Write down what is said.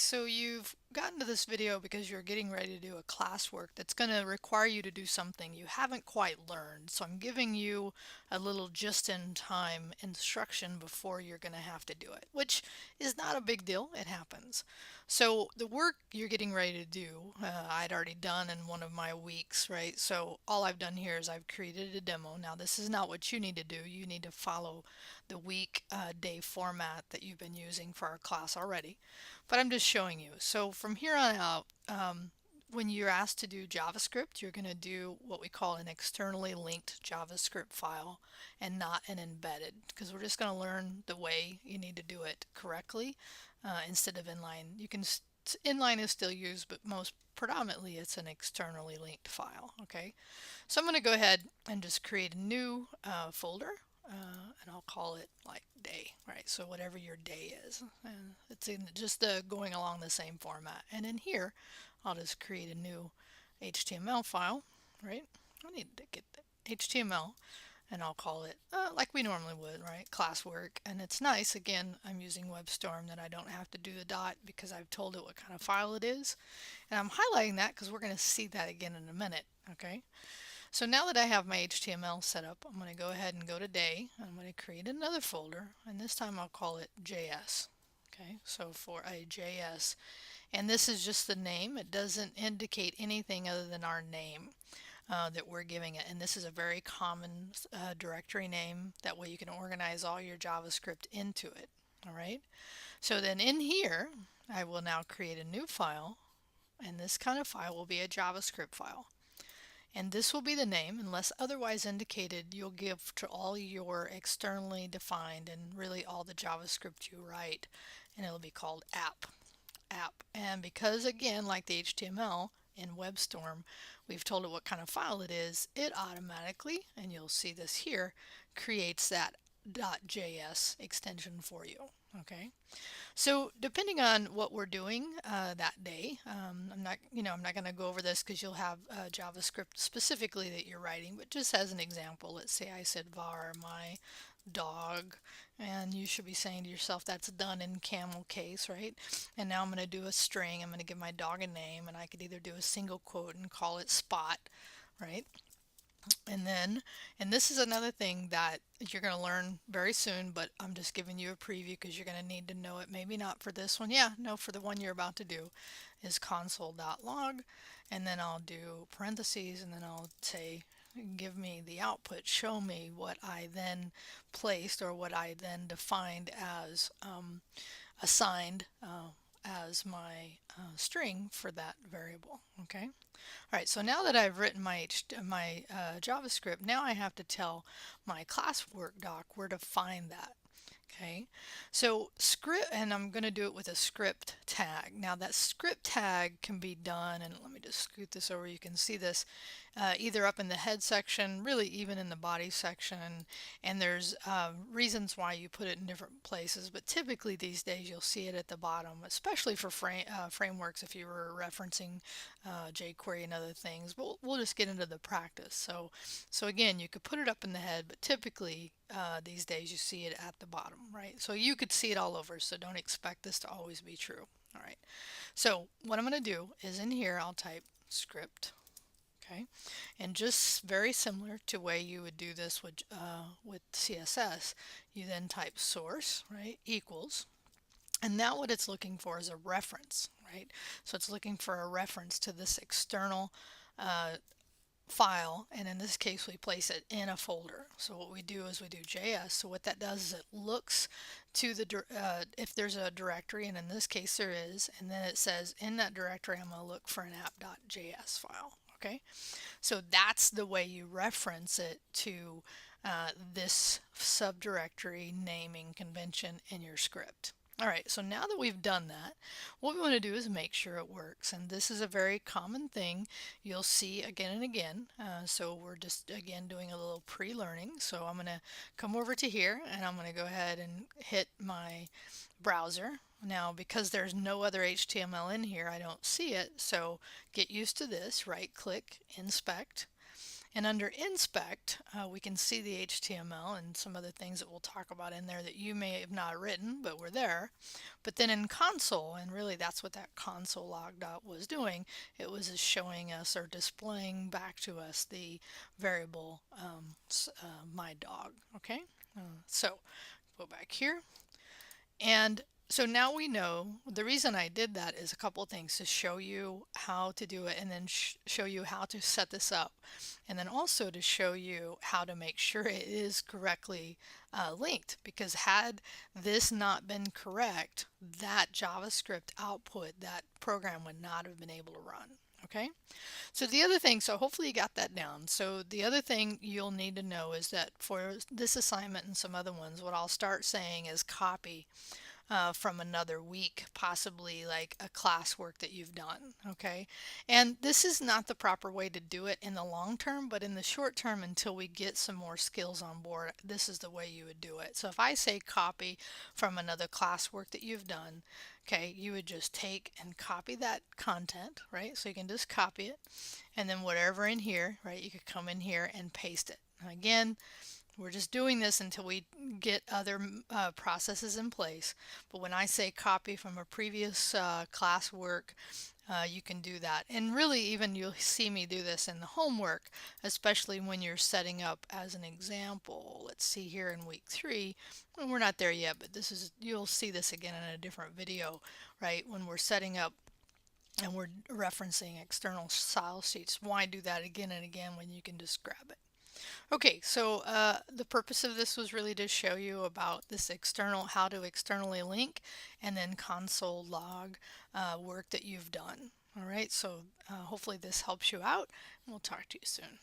So you've gotten to this video because you're getting ready to do a classwork that's going to require you to do something you haven't quite learned. So I'm giving you a little just-in-time instruction before you're going to have to do it, which is not a big deal. It happens. So the work you're getting ready to do, I'd already done in one of my weeks, right? So all I've done here is I've created a demo. Now this is not what you need to do. You need to follow the week day format that you've been using for our class already, but I'm just showing you. So from here on out, when you're asked to do JavaScript, you're going to do what we call an externally linked JavaScript file and not an embedded, because we're just going to learn the way you need to do it correctly instead of inline. You can inline is still used, but most predominantly it's an externally linked file. Okay, so I'm going to go ahead and just create a new folder, and I'll call it like day, right? So whatever your day is, and it's in just going along the same format. And in here, I'll just create a new HTML file, right? I need to get the HTML, and I'll call it like we normally would, right? Classwork. And it's nice, again, I'm using WebStorm, that I don't have to do the dot because I've told it what kind of file it is. And I'm highlighting that because we're going to see that again in a minute, okay? So now that I have my HTML set up, I'm going to go ahead and go to day. I'm going to create another folder, and this time I'll call it JS. Okay, so for a JS, and this is just the name. It doesn't indicate anything other than our name that we're giving it. And this is a very common directory name. That way you can organize all your JavaScript into it. All right. So then in here, I will now create a new file, and this kind of file will be a JavaScript file. And this will be the name. Unless otherwise indicated, you'll give to all your externally defined and really all the JavaScript you write, and it'll be called app. And because, again, like the HTML in WebStorm, we've told it what kind of file it is, it automatically, and you'll see this here, creates that .js extension for you. Okay, so depending on what we're doing that day, I'm not going to go over this because you'll have JavaScript specifically that you're writing, but just as an example, let's say I said var my dog, and you should be saying to yourself that's done in camel case, right? And now I'm going to do a string. I'm going to give my dog a name, and I could either do a single quote and call it Spot, right? And this is another thing that you're going to learn very soon, but I'm just giving you a preview because you're going to need to know it. Maybe not for this one. Yeah, no, for the one you're about to do is console.log, and then I'll do parentheses, and then I'll say, give me the output, show me what I then placed or what I then defined as assigned as my string for that variable. Okay. All right, so now that I've written my JavaScript, now I have to tell my classwork doc where to find that. Okay, so script, and I'm going to do it with a script tag. Now that script tag can be done, and let me just scoot this over, you can see this either up in the head section, really even in the body section, and there's reasons why you put it in different places, but typically these days you'll see it at the bottom, especially for frameworks if you were referencing jQuery and other things, but we'll just get into the practice. So again, you could put it up in the head, but typically these days you see it at the bottom, right? So you could see it all over, so don't expect this to always be true. All right, so what I'm going to do is in here I'll type script, okay, and just very similar to the way you would do this with CSS, you then type source, right, equals, and now what it's looking for is a reference, right? So it's looking for a reference to this external file, and in this case we place it in a folder. So what we do is we do JS. So what that does is it looks to the if there's a directory, and in this case there is, and then it says in that directory I'm going to look for an app.js file. Okay, so that's the way you reference it to this subdirectory naming convention in your script. All right, so now that we've done that, what we want to do is make sure it works. And this is a very common thing you'll see again and again. So we're just, again, doing a little pre-learning. So I'm going to come over to here, and I'm going to go ahead and hit my browser. Now, because there's no other HTML in here, I don't see it. So get used to this. Right-click, inspect. And under inspect, we can see the HTML and some other things that we'll talk about in there that you may have not written, but were there. But then in console, and really that's what that console log dot was doing, it was showing us or displaying back to us the variable my dog. Okay, so go back here. And so now we know the reason I did that is a couple of things to show you how to do it and then show you how to set this up. And then also to show you how to make sure it is correctly linked, because had this not been correct, that JavaScript output, that program would not have been able to run. Okay, so the other thing, so hopefully you got that down. So the other thing you'll need to know is that for this assignment and some other ones, what I'll start saying is copy from another week, possibly like a classwork that you've done. Okay, and this is not the proper way to do it in the long term, but in the short term, until we get some more skills on board, this is the way you would do it. So if I say copy from another classwork that you've done, okay, you would just take and copy that content, right? So you can just copy it, and then whatever in here, right, you could come in here and paste it. Again, we're just doing this until we get other processes in place. But when I say copy from a previous classwork, you can do that. And really, even you'll see me do this in the homework, especially when you're setting up as an example. Let's see here in week 3, and we're not there yet, but this is, you'll see this again in a different video, right? When we're setting up and we're referencing external style sheets. Why do that again and again when you can just grab it? Okay, so the purpose of this was really to show you about this external, how to externally link, and then console log work that you've done. All right, so hopefully this helps you out, and we'll talk to you soon.